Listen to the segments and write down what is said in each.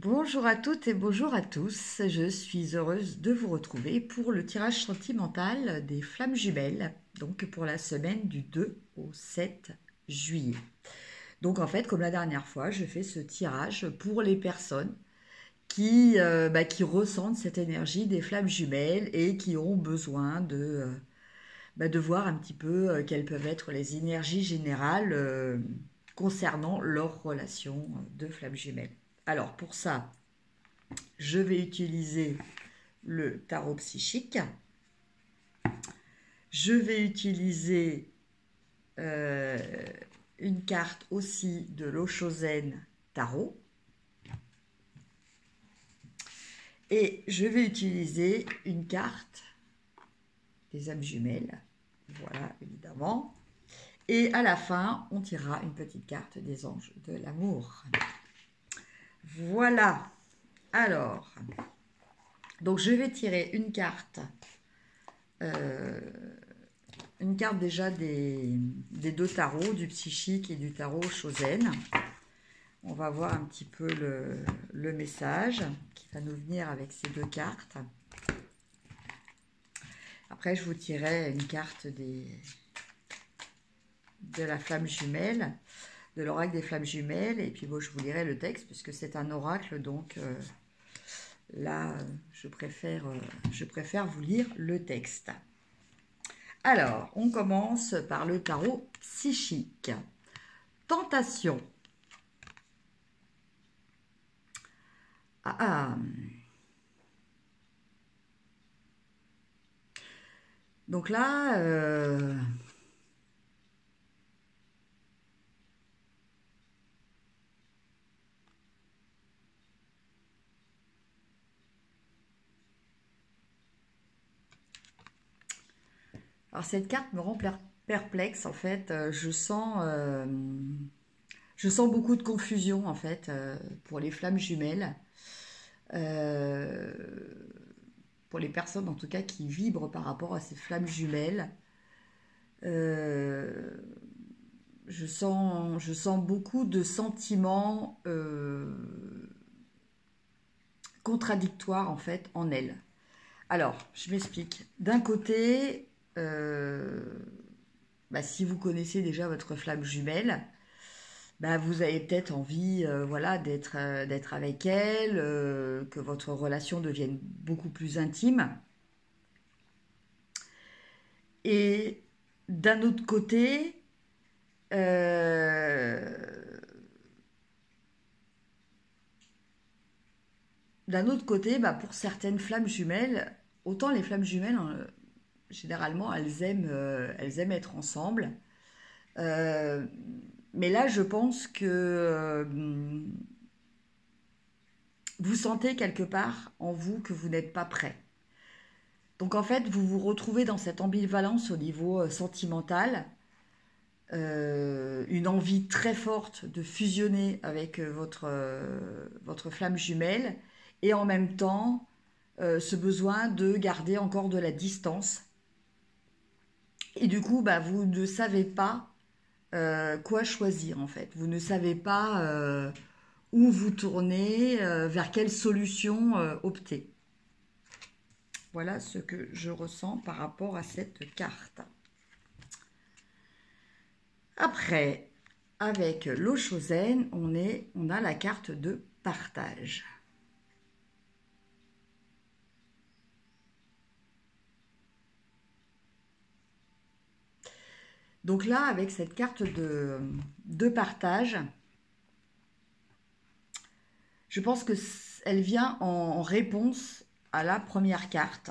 Bonjour à toutes et bonjour à tous, je suis heureuse de vous retrouver pour le tirage sentimental des flammes jumelles, donc pour la semaine du 2 au 7 juillet. Donc en fait, comme la dernière fois, je fais ce tirage pour les personnes qui ressentent cette énergie des flammes jumelles et qui ont besoin de voir un petit peu quelles peuvent être les énergies générales concernant leur relation de flammes jumelles. Alors pour ça, je vais utiliser le tarot psychique. Je vais utiliser une carte aussi de l'Oshozen Tarot. Et je vais utiliser une carte des âmes jumelles. Voilà, évidemment. Et à la fin, on tirera une petite carte des anges de l'amour. Voilà. Alors, donc je vais tirer une carte déjà des deux tarots, du psychique et du tarot Shozen. On va voir un petit peu le message qui va nous venir avec ces deux cartes. Après, je vous tirerai une carte de la flamme jumelle, de l'oracle des flammes jumelles, et puis bon, je vous lirai le texte puisque c'est un oracle, donc là, je préfère vous lire le texte. Alors, on commence par le tarot psychique. Tentation. Donc là, alors cette carte me rend perplexe en fait. Je sens beaucoup de confusion en fait pour les flammes jumelles. Pour les personnes en tout cas qui vibrent par rapport à ces flammes jumelles. Je sens beaucoup de sentiments contradictoires en fait en elles. Alors, je m'explique. D'un côté, si vous connaissez déjà votre flamme jumelle, vous avez peut-être envie d'être avec elle, que votre relation devienne beaucoup plus intime. Et d'un autre côté, pour certaines flammes jumelles, autant les flammes jumelles, généralement, elles aiment être ensemble. Mais là, je pense que vous sentez quelque part en vous que vous n'êtes pas prêt. Donc en fait, vous vous retrouvez dans cette ambivalence au niveau sentimental, une envie très forte de fusionner avec votre flamme jumelle, et en même temps, ce besoin de garder encore de la distance. Et du coup, vous ne savez pas quoi choisir en fait. Vous ne savez pas où vous tourner, vers quelle solution opter. Voilà ce que je ressens par rapport à cette carte. Après, avec l'Oshozen, on a la carte de partage. Donc là, avec cette carte de partage, je pense qu'elle vient en réponse à la première carte,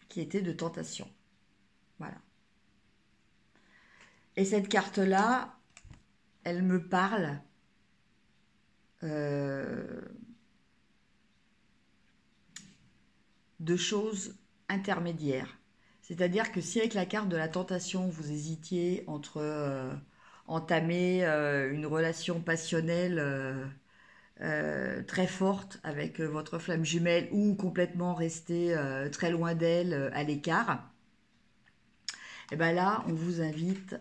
qui était de tentation. Voilà. Et cette carte-là, elle me parle de choses intermédiaires. C'est-à-dire que si avec la carte de la tentation, vous hésitiez entre entamer une relation passionnelle très forte avec votre flamme jumelle ou complètement rester très loin d'elle, à l'écart, et bien là, on vous invite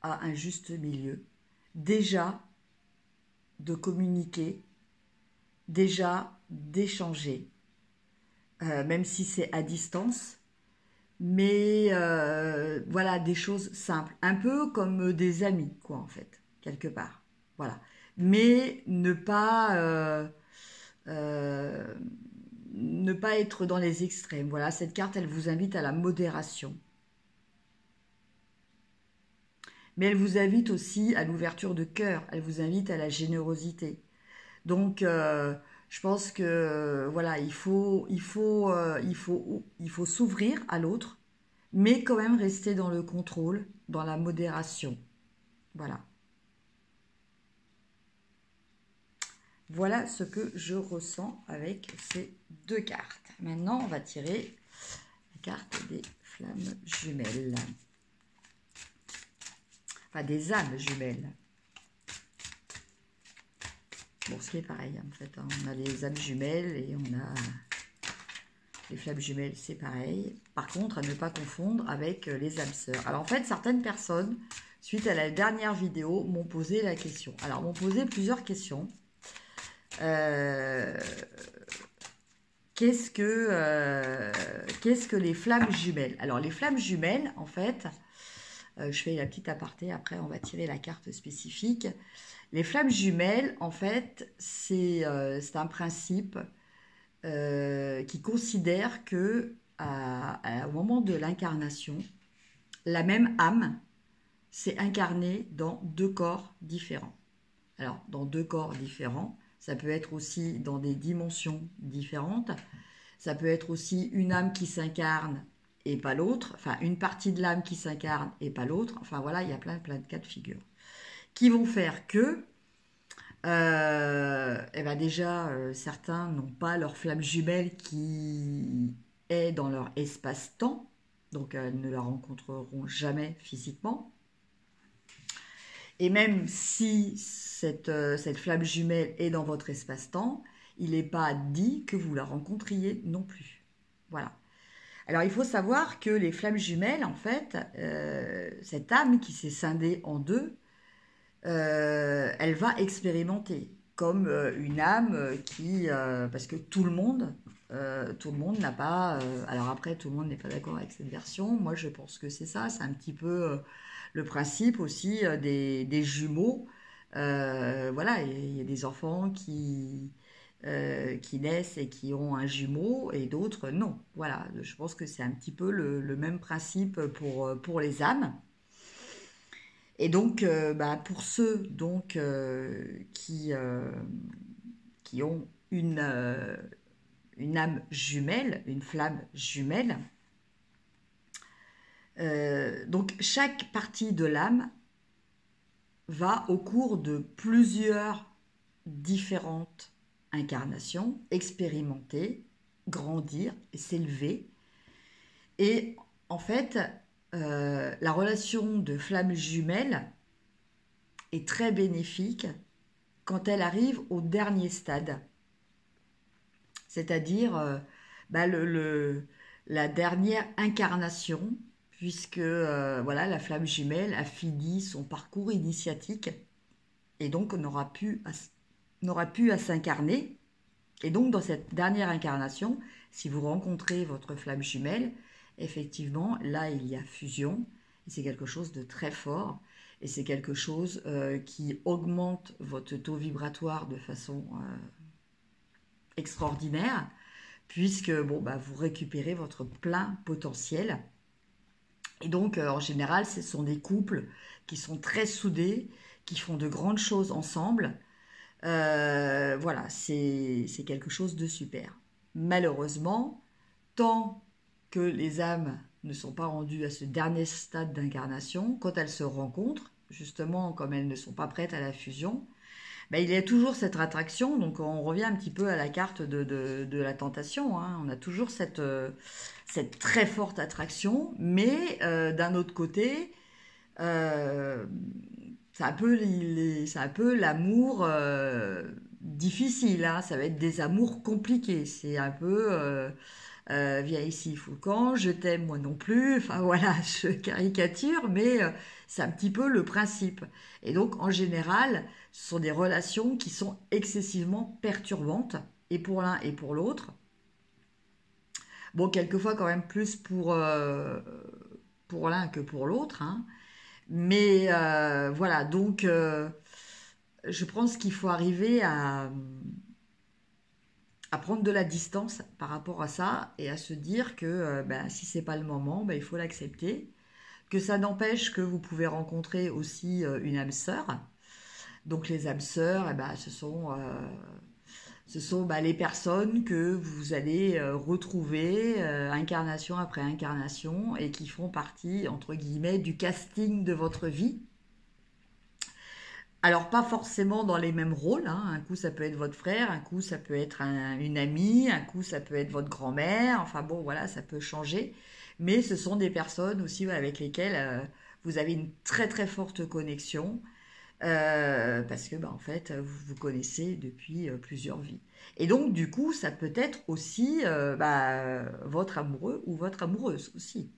à un juste milieu. Déjà, de communiquer déjà d'échanger, même si c'est à distance, mais voilà, des choses simples, un peu comme des amis, quoi, en fait, quelque part. Voilà. Mais euh, ne pas être dans les extrêmes. Voilà, cette carte, elle vous invite à la modération. Mais elle vous invite aussi à l'ouverture de cœur, elle vous invite à la générosité. Donc, je pense que voilà, il faut s'ouvrir à l'autre, mais quand même rester dans le contrôle, dans la modération. Voilà. Voilà ce que je ressens avec ces deux cartes. Maintenant, on va tirer la carte des flammes jumelles. Enfin, des âmes jumelles. Bon, ce qui est pareil, en fait. Hein. On a les âmes jumelles et on a les flammes jumelles, c'est pareil. Par contre, à ne pas confondre avec les âmes sœurs. Alors, en fait, certaines personnes, suite à la dernière vidéo, m'ont posé la question. Alors, m'ont posé plusieurs questions. Qu'est-ce que les flammes jumelles? Alors, les flammes jumelles, en fait, je fais la petite aparté, après on va tirer la carte spécifique. Les flammes jumelles, en fait, c'est un principe qui considère que au moment de l'incarnation, la même âme s'est incarnée dans deux corps différents. Alors, dans deux corps différents, ça peut être aussi dans des dimensions différentes. Ça peut être aussi une âme qui s'incarne et pas l'autre. Enfin, une partie de l'âme qui s'incarne et pas l'autre. Enfin, voilà, il y a plein de cas de figure. Qui vont faire que, eh ben déjà, certains n'ont pas leur flamme jumelle qui est dans leur espace-temps. Donc, elles ne la rencontreront jamais physiquement. Et même si cette flamme jumelle est dans votre espace-temps, il n'est pas dit que vous la rencontriez non plus. Voilà. Alors il faut savoir que les flammes jumelles, en fait, cette âme qui s'est scindée en deux, elle va expérimenter comme une âme qui, parce que tout le monde n'a pas. Alors après, tout le monde n'est pas d'accord avec cette version. Moi, je pense que c'est ça. C'est un petit peu le principe aussi des jumeaux. Voilà, il y a des enfants qui naissent et qui ont un jumeau et d'autres non. Voilà, je pense que c'est un petit peu le même principe pour les âmes. Et donc, pour ceux donc, qui ont une âme jumelle, une flamme jumelle, donc chaque partie de l'âme va au cours de plusieurs différentes incarnations expérimenter, grandir et s'élever. Et en fait, la relation de flamme jumelle est très bénéfique quand elle arrive au dernier stade, c'est-à-dire la dernière incarnation, puisque voilà, la flamme jumelle a fini son parcours initiatique et donc n'aura plus à s'incarner. Et donc dans cette dernière incarnation, si vous rencontrez votre flamme jumelle, effectivement, là il y a fusion, et c'est quelque chose de très fort, et c'est quelque chose qui augmente votre taux vibratoire de façon extraordinaire, puisque vous récupérez votre plein potentiel. Et donc, en général, ce sont des couples qui sont très soudés, qui font de grandes choses ensemble. Voilà, c'est quelque chose de super. Malheureusement, tant que les âmes ne sont pas rendues à ce dernier stade d'incarnation, quand elles se rencontrent, justement comme elles ne sont pas prêtes à la fusion, il y a toujours cette attraction. Donc on revient un petit peu à la carte de la tentation, hein. On a toujours cette très forte attraction, mais d'un autre côté, c'est un peu l'amour difficile, hein. Ça va être des amours compliqués. C'est un peu viens ici, Foucan, je t'aime, moi non plus. Enfin voilà, je caricature, mais c'est un petit peu le principe. Et donc, en général, ce sont des relations qui sont excessivement perturbantes, et pour l'un et pour l'autre. Bon, quelquefois quand même plus pour l'un que pour l'autre, hein. Mais voilà, donc je pense qu'il faut arriver à prendre de la distance par rapport à ça et à se dire que ben, si c'est pas le moment, ben, il faut l'accepter. Que ça n'empêche que vous pouvez rencontrer aussi une âme sœur. Donc les âmes sœurs, eh ben, ce sont bah, les personnes que vous allez retrouver incarnation après incarnation et qui font partie, entre guillemets, du casting de votre vie. Alors, pas forcément dans les mêmes rôles, hein. Un coup, ça peut être votre frère, un coup, ça peut être une amie, un coup, ça peut être votre grand-mère. Enfin bon, voilà, ça peut changer. Mais ce sont des personnes aussi avec lesquelles vous avez une très très forte connexion. Parce que, bah, en fait, vous vous connaissez depuis plusieurs vies. Et donc, du coup, ça peut être aussi bah, votre amoureux ou votre amoureuse aussi.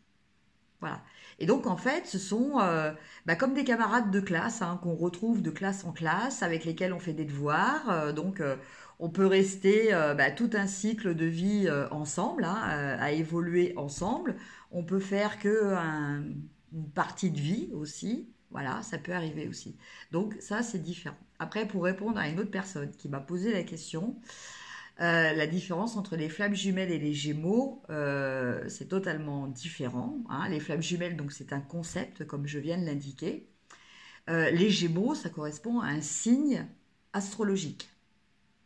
Voilà. Et donc, en fait, ce sont bah, comme des camarades de classe hein, qu'on retrouve de classe en classe, avec lesquels on fait des devoirs. Donc, on peut rester bah, tout un cycle de vie ensemble, hein, à évoluer ensemble. On peut faire que une partie de vie aussi. Voilà, ça peut arriver aussi. Donc, ça, c'est différent. Après, pour répondre à une autre personne qui m'a posé la question, la différence entre les flammes jumelles et les gémeaux, c'est totalement différent, hein. Les flammes jumelles, donc c'est un concept, comme je viens de l'indiquer. Les gémeaux, ça correspond à un signe astrologique.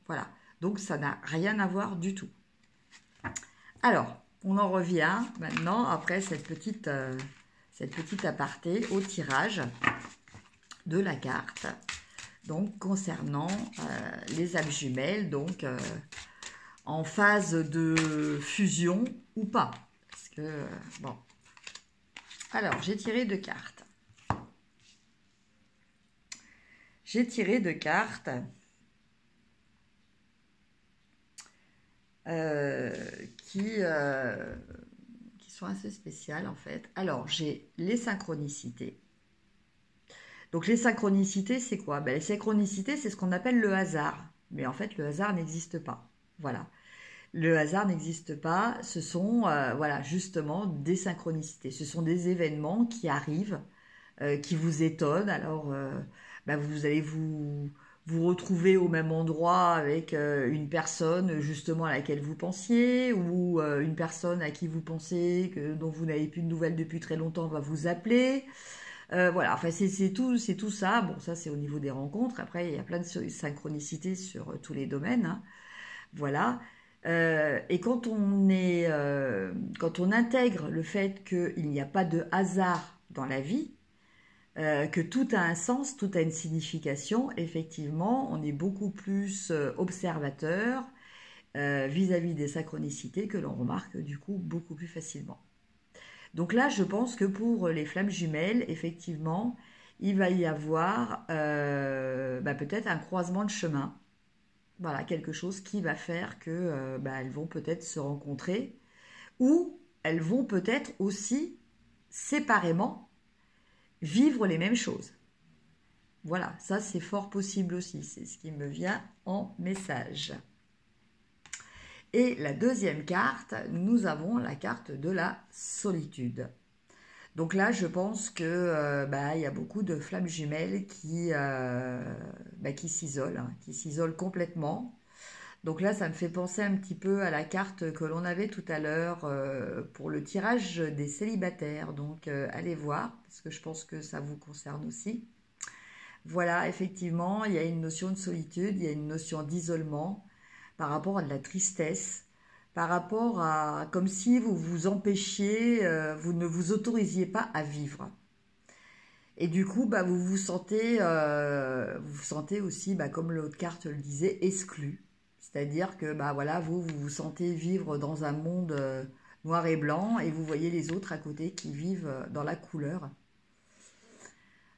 Voilà. Donc ça n'a rien à voir du tout. Alors, on en revient maintenant, après cette petite aparté, au tirage de la carte. Donc, concernant les âmes jumelles, donc en phase de fusion ou pas. Parce que, bon. Alors, j'ai tiré deux cartes. J'ai tiré deux cartes qui sont assez spéciales, en fait. Alors, j'ai les synchronicités. Donc, les synchronicités, c'est quoi? Ben, les synchronicités, c'est ce qu'on appelle le hasard. Mais en fait, le hasard n'existe pas. Voilà. Le hasard n'existe pas, ce sont voilà, justement des synchronicités. Ce sont des événements qui arrivent, qui vous étonnent. Alors, bah, vous allez vous retrouver au même endroit avec une personne justement à laquelle vous pensiez, ou une personne à qui vous pensez, dont vous n'avez plus de nouvelles depuis très longtemps, va vous appeler. Voilà, enfin c'est tout ça. Bon, ça c'est au niveau des rencontres. Après, il y a plein de synchronicités sur tous les domaines, hein. Voilà. Et quand on intègre le fait qu'il n'y a pas de hasard dans la vie, que tout a un sens, tout a une signification, effectivement, on est beaucoup plus observateur vis-à-vis des synchronicités que l'on remarque du coup beaucoup plus facilement. Donc là, je pense que pour les flammes jumelles, effectivement, il va y avoir bah, peut-être un croisement de chemin. Voilà, quelque chose qui va faire que bah, elles vont peut-être se rencontrer ou elles vont peut-être aussi séparément vivre les mêmes choses. Voilà, ça c'est fort possible aussi, c'est ce qui me vient en message. Et la deuxième carte, nous avons la carte de la solitude. Donc là, je pense que bah, y a beaucoup de flammes jumelles bah, qui s'isolent, hein, qui s'isolent complètement. Donc là, ça me fait penser un petit peu à la carte que l'on avait tout à l'heure pour le tirage des célibataires. Donc allez voir, parce que je pense que ça vous concerne aussi. Voilà, effectivement, il y a une notion de solitude, il y a une notion d'isolement par rapport à de la tristesse, par rapport à comme si vous vous empêchiez, vous ne vous autorisiez pas à vivre. Et du coup, bah, vous vous sentez aussi, bah, comme l'autre carte le disait, exclu. C'est-à-dire que bah, voilà, vous vous sentez vivre dans un monde noir et blanc et vous voyez les autres à côté qui vivent dans la couleur.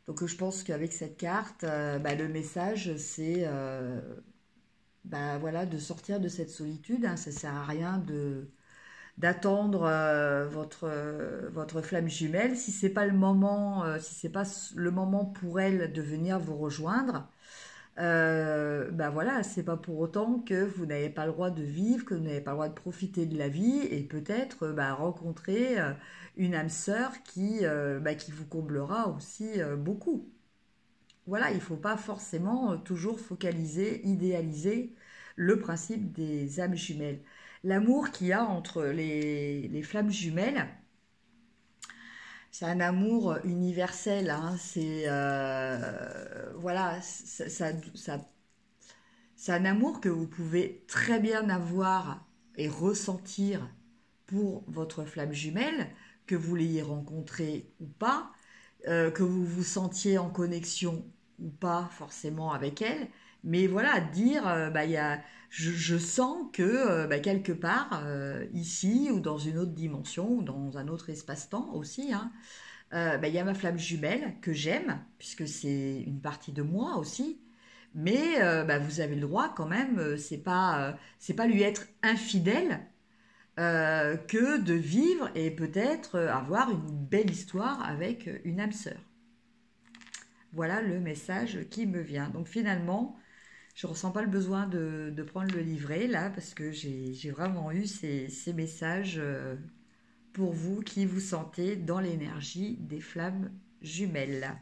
Donc je pense qu'avec cette carte, bah, le message c'est bah, voilà, de sortir de cette solitude, hein. Ça ne sert à rien d'attendre votre flamme jumelle. Si c'est pas le moment, si c'est pas le moment pour elle de venir vous rejoindre, ben voilà, c'est pas pour autant que vous n'avez pas le droit de vivre, que vous n'avez pas le droit de profiter de la vie et peut-être rencontrer une âme sœur qui vous comblera aussi beaucoup. Voilà, il ne faut pas forcément toujours focaliser, idéaliser le principe des âmes jumelles. L'amour qu'il y a entre les flammes jumelles, c'est un amour universel. Hein, c'est voilà, c'est un amour que vous pouvez très bien avoir et ressentir pour votre flamme jumelle, que vous l'ayez rencontrée ou pas, que vous vous sentiez en connexion ou pas forcément avec elle. Mais voilà, dire, je sens que quelque part, ici ou dans une autre dimension, ou dans un autre espace-temps aussi, hein, il y a ma flamme jumelle que j'aime, puisque c'est une partie de moi aussi. Mais vous avez le droit quand même, c'est pas lui être infidèle que de vivre et peut-être avoir une belle histoire avec une âme sœur. Voilà le message qui me vient. Donc finalement, je ne ressens pas le besoin de prendre le livret là parce que j'ai vraiment eu ces messages pour vous qui vous sentez dans l'énergie des flammes jumelles.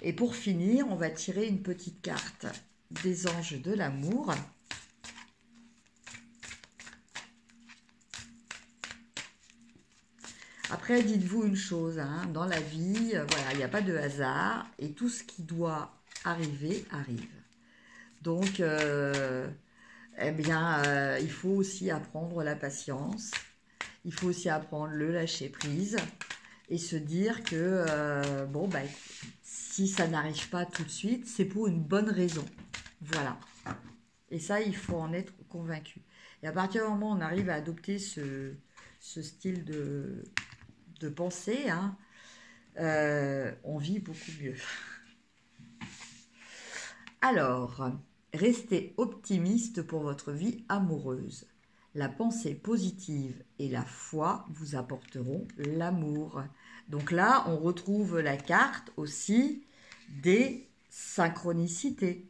Et pour finir, on va tirer une petite carte des anges de l'amour. Après, dites-vous une chose, hein, dans la vie, voilà, il n'y a pas de hasard et tout ce qui doit arriver, arrive. Donc, il faut aussi apprendre la patience, il faut aussi apprendre le lâcher prise et se dire que, si ça n'arrive pas tout de suite, c'est pour une bonne raison. Voilà. Et ça, il faut en être convaincu. Et à partir du moment où on arrive à adopter ce style de pensée, hein, on vit beaucoup mieux. Alors, restez optimiste pour votre vie amoureuse. La pensée positive et la foi vous apporteront l'amour. Donc là, on retrouve la carte aussi des synchronicités.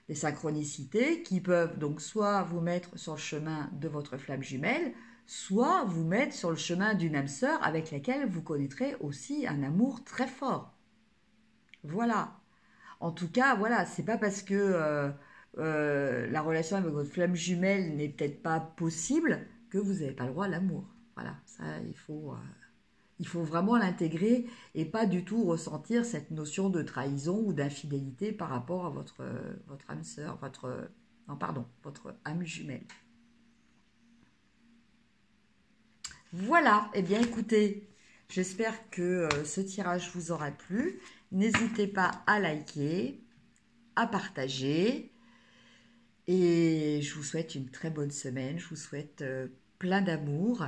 Des synchronicités qui peuvent donc soit vous mettre sur le chemin de votre flamme jumelle, soit vous mettre sur le chemin d'une âme sœur avec laquelle vous connaîtrez aussi un amour très fort. Voilà. En tout cas, voilà, c'est pas parce que la relation avec votre flamme jumelle n'est peut-être pas possible que vous n'avez pas le droit à l'amour. Voilà, ça, il faut vraiment l'intégrer et pas du tout ressentir cette notion de trahison ou d'infidélité par rapport à votre âme sœur, votre âme jumelle. Voilà, eh bien écoutez, j'espère que ce tirage vous aura plu. N'hésitez pas à liker, à partager. Et je vous souhaite une très bonne semaine. Je vous souhaite plein d'amour.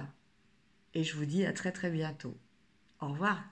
Et je vous dis à très très bientôt. Au revoir.